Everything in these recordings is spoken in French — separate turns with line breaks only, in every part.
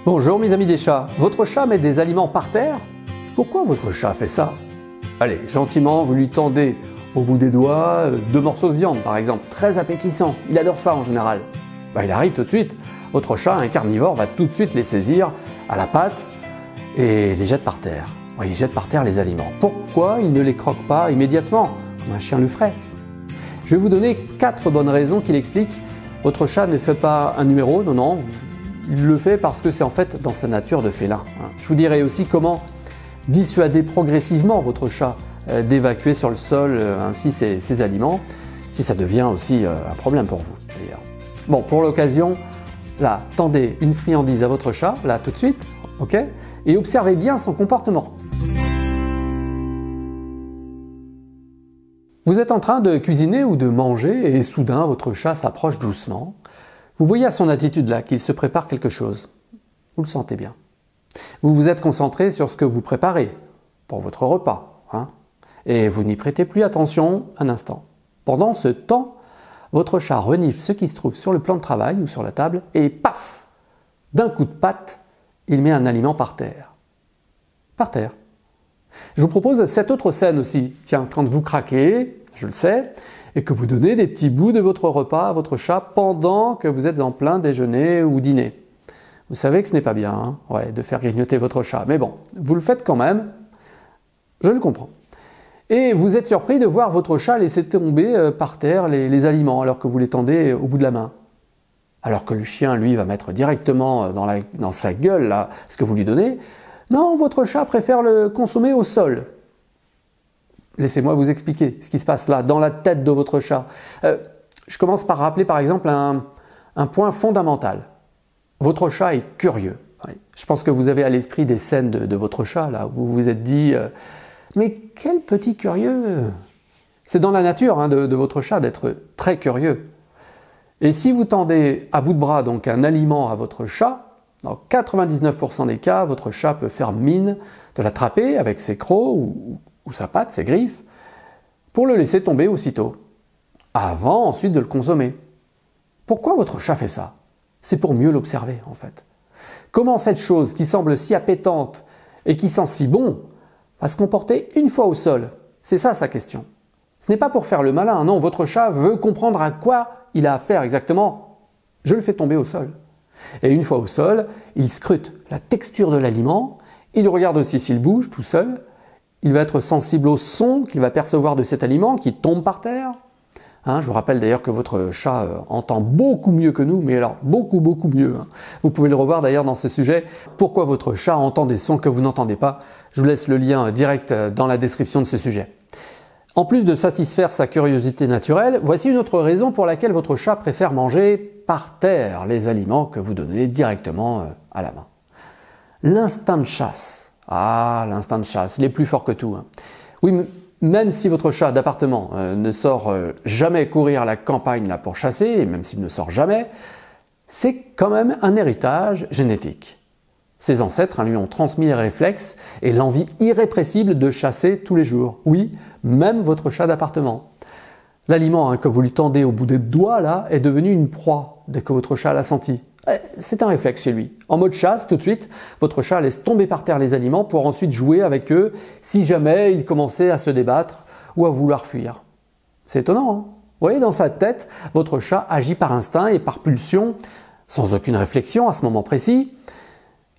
Bonjour mes amis des chats, votre chat met des aliments par terre? Pourquoi votre chat fait ça? Allez, gentiment, vous lui tendez au bout des doigts 2 morceaux de viande par exemple, très appétissant, il adore ça en général. Il arrive tout de suite, votre chat, un carnivore, va tout de suite les saisir à la patte et les jette par terre. Il jette par terre les aliments. Pourquoi il ne les croque pas immédiatement, comme un chien le ferait? Je vais vous donner 4 bonnes raisons qui l'expliquent. Votre chat ne fait pas un numéro, non, il le fait parce que c'est en fait dans sa nature de félin. Je vous dirai aussi comment dissuader progressivement votre chat d'évacuer sur le sol ainsi ses aliments, si ça devient aussi un problème pour vous d'ailleurs. Bon, pour l'occasion, là, tendez une friandise à votre chat, là tout de suite, ok, et observez bien son comportement. Vous êtes en train de cuisiner ou de manger et soudain votre chat s'approche doucement. Vous voyez à son attitude là qu'il se prépare quelque chose. Vous le sentez bien. Vous vous êtes concentré sur ce que vous préparez pour votre repas, et vous n'y prêtez plus attention un instant. Pendant ce temps, votre chat renifle ce qui se trouve sur le plan de travail ou sur la table et paf! D'un coup de patte, il met un aliment par terre. Par terre. Je vous propose cette autre scène aussi. Tiens, quand vous craquez, je le sais, et que vous donnez des petits bouts de votre repas à votre chat pendant que vous êtes en plein déjeuner ou dîner. Vous savez que ce n'est pas bien de faire grignoter votre chat, mais bon, vous le faites quand même, je le comprends. Et vous êtes surpris de voir votre chat laisser tomber par terre les aliments alors que vous les tendez au bout de la main. Alors que le chien, lui, va mettre directement dans sa gueule là, ce que vous lui donnez. Non, votre chat préfère le consommer au sol. Laissez-moi vous expliquer ce qui se passe là, dans la tête de votre chat. Je commence par rappeler par exemple un point fondamental. Votre chat est curieux. Oui. Je pense que vous avez à l'esprit des scènes de votre chat, là, où vous vous êtes dit mais quel petit curieux! C'est dans la nature de votre chat d'être très curieux. Et si vous tendez à bout de bras donc un aliment à votre chat, dans 99% des cas, votre chat peut faire mine de l'attraper avec ses crocs ou sa patte, ses griffes, pour le laisser tomber aussitôt, avant ensuite de le consommer. Pourquoi votre chat fait ça? C'est pour mieux l'observer en fait. Comment cette chose qui semble si appétante et qui sent si bon va se comporter une fois au sol? C'est ça sa question. Ce n'est pas pour faire le malin, non, votre chat veut comprendre à quoi il a affaire exactement. Je le fais tomber au sol. Et une fois au sol, il scrute la texture de l'aliment, il regarde aussi s'il bouge tout seul, il va être sensible au son qu'il va percevoir de cet aliment qui tombe par terre. Je vous rappelle d'ailleurs que votre chat entend beaucoup mieux que nous, mais alors beaucoup mieux. Vous pouvez le revoir d'ailleurs dans ce sujet. Pourquoi votre chat entend des sons que vous n'entendez pas? Je vous laisse le lien direct dans la description de ce sujet. En plus de satisfaire sa curiosité naturelle, voici une autre raison pour laquelle votre chat préfère manger par terre les aliments que vous donnez directement à la main. L'instinct de chasse. Ah, l'instinct de chasse, il est plus fort que tout. Oui, même si votre chat d'appartement ne sort jamais courir à la campagne là, pour chasser, et même s'il ne sort jamais, c'est quand même un héritage génétique. Ses ancêtres lui ont transmis les réflexes et l'envie irrépressible de chasser tous les jours. Oui, même votre chat d'appartement. L'aliment que vous lui tendez au bout des doigts là est devenu une proie dès que votre chat l'a senti. C'est un réflexe chez lui. En mode chasse, tout de suite, votre chat laisse tomber par terre les aliments pour ensuite jouer avec eux si jamais il commençait à se débattre ou à vouloir fuir. C'est étonnant, Vous voyez, dans sa tête, votre chat agit par instinct et par pulsion, sans aucune réflexion à ce moment précis.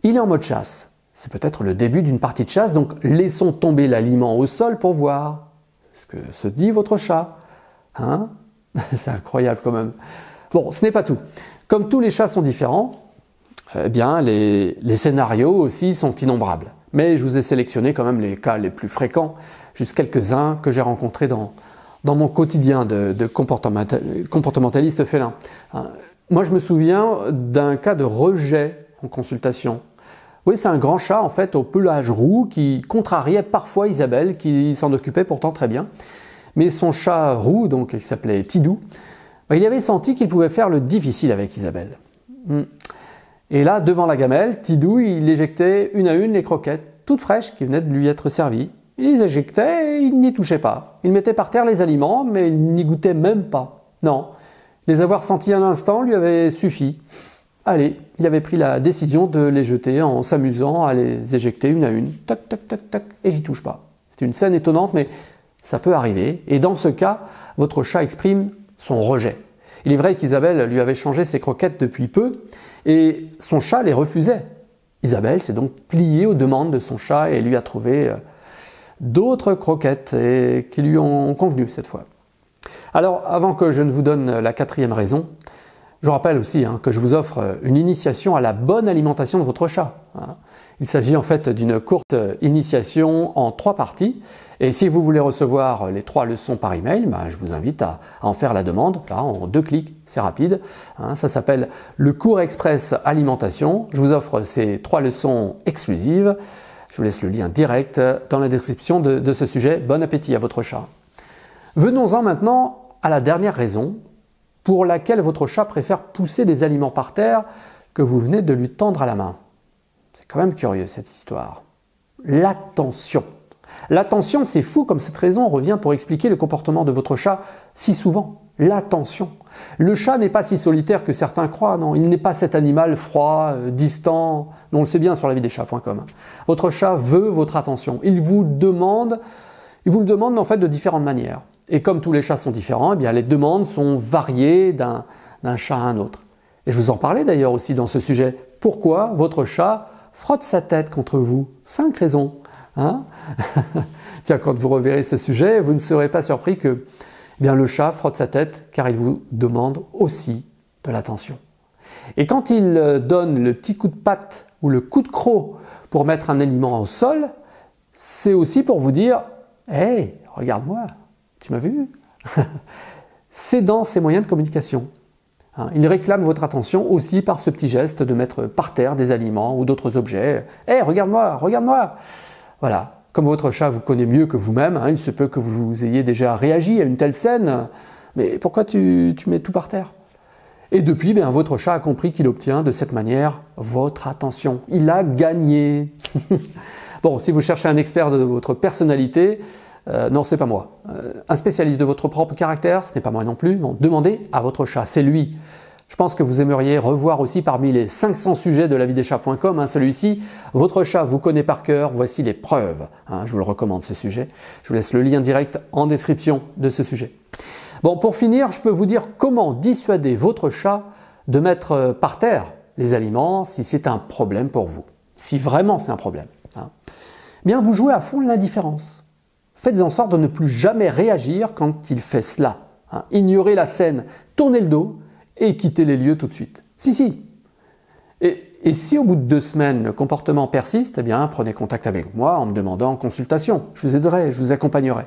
Il est en mode chasse. C'est peut-être le début d'une partie de chasse, donc laissons tomber l'aliment au sol pour voir ce que se dit votre chat. C'est incroyable quand même. Bon, ce n'est pas tout. Comme tous les chats sont différents, les scénarios aussi sont innombrables. Mais je vous ai sélectionné quand même les cas les plus fréquents, juste quelques-uns que j'ai rencontrés dans mon quotidien de comportementaliste félin. Moi, je me souviens d'un cas de rejet en consultation. Oui, c'est un grand chat en fait au pelage roux qui contrariait parfois Isabelle, qui s'en occupait pourtant très bien. Mais son chat roux, donc il s'appelait Tidou, il avait senti qu'il pouvait faire le difficile avec Isabelle. Et là, devant la gamelle, Tidou, il éjectait une à une les croquettes toutes fraîches qui venaient de lui être servies. Il les éjectait et il n'y touchait pas. Il mettait par terre les aliments, mais il n'y goûtait même pas. Non, les avoir sentis un instant lui avait suffi. allez, il avait pris la décision de les jeter en s'amusant à les éjecter une à une, tac, tac, tac, tac, et j'y touche pas. C'est une scène étonnante, mais ça peut arriver. Et dans ce cas, votre chat exprime son rejet. Il est vrai qu'Isabelle lui avait changé ses croquettes depuis peu, et son chat les refusait. Isabelle s'est donc pliée aux demandes de son chat et lui a trouvé d'autres croquettes et qui lui ont convenu cette fois. Alors, avant que je ne vous donne la 4e raison, je rappelle aussi que je vous offre une initiation à la bonne alimentation de votre chat. Il s'agit en fait d'une courte initiation en 3 parties. Et si vous voulez recevoir les 3 leçons par email, je vous invite à en faire la demande, là, en 2 clics, c'est rapide. Ça s'appelle le cours express alimentation. Je vous offre ces 3 leçons exclusives. Je vous laisse le lien direct dans la description de ce sujet. Bon appétit à votre chat. Venons-en maintenant à la dernière raison pour laquelle votre chat préfère pousser des aliments par terre que vous venez de lui tendre à la main. C'est quand même curieux cette histoire. L'attention. L'attention, c'est fou comme cette raison revient pour expliquer le comportement de votre chat si souvent. L'attention. Le chat n'est pas si solitaire que certains croient, non, il n'est pas cet animal froid, distant, on le sait bien sur lavidechats.com. Votre chat veut votre attention. Il vous le demande en fait de différentes manières. Et comme tous les chats sont différents, eh bien les demandes sont variées d'un chat à un autre. Et je vous en parlais d'ailleurs aussi dans ce sujet. Pourquoi votre chat frotte sa tête contre vous? 5 raisons. Tiens, quand vous reverrez ce sujet, vous ne serez pas surpris que le chat frotte sa tête car il vous demande aussi de l'attention. Et quand il donne le petit coup de patte ou le coup de croc pour mettre un aliment au sol, c'est aussi pour vous dire « Hey, regarde-moi, tu m'as vu ?» C'est dans ses moyens de communication. Il réclame votre attention aussi par ce petit geste de mettre par terre des aliments ou d'autres objets. « Hey, regarde-moi, regarde-moi !» Voilà. Comme votre chat vous connaît mieux que vous-même, il se peut que vous ayez déjà réagi à une telle scène. Mais pourquoi tu mets tout par terre? Et depuis, votre chat a compris qu'il obtient de cette manière votre attention. Il a gagné. Bon, si vous cherchez un expert de votre personnalité, non, c'est pas moi. Un spécialiste de votre propre caractère, ce n'est pas moi non plus. Non, demandez à votre chat, c'est lui. Je pense que vous aimeriez revoir aussi parmi les 500 sujets de lavidechats.com, celui-ci, votre chat vous connaît par cœur, voici les preuves. Je vous le recommande ce sujet. Je vous laisse le lien direct en description de ce sujet. Bon, pour finir, je peux vous dire comment dissuader votre chat de mettre par terre les aliments si c'est un problème pour vous. Si vraiment c'est un problème. Bien, vous jouez à fond l'indifférence. Faites en sorte de ne plus jamais réagir quand il fait cela. Ignorez la scène, tournez le dos et quittez les lieux tout de suite. Si. Et si au bout de 2 semaines, le comportement persiste, prenez contact avec moi en me demandant en consultation. Je vous aiderai, je vous accompagnerai.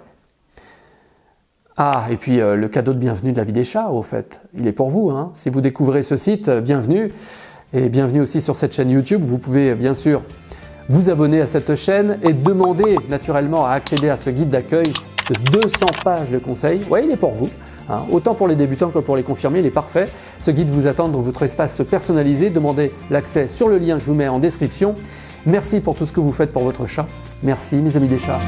Et puis le cadeau de bienvenue de la vie des chats, au fait, il est pour vous. Si vous découvrez ce site, bienvenue. Et bienvenue aussi sur cette chaîne YouTube. Vous pouvez bien sûr vous abonner à cette chaîne et demander naturellement à accéder à ce guide d'accueil de 200 pages de conseils. Oui, il est pour vous. Autant pour les débutants que pour les confirmés, il est parfait. Ce guide vous attend dans votre espace personnalisé. Demandez l'accès sur le lien que je vous mets en description. Merci pour tout ce que vous faites pour votre chat. Merci mes amis des chats.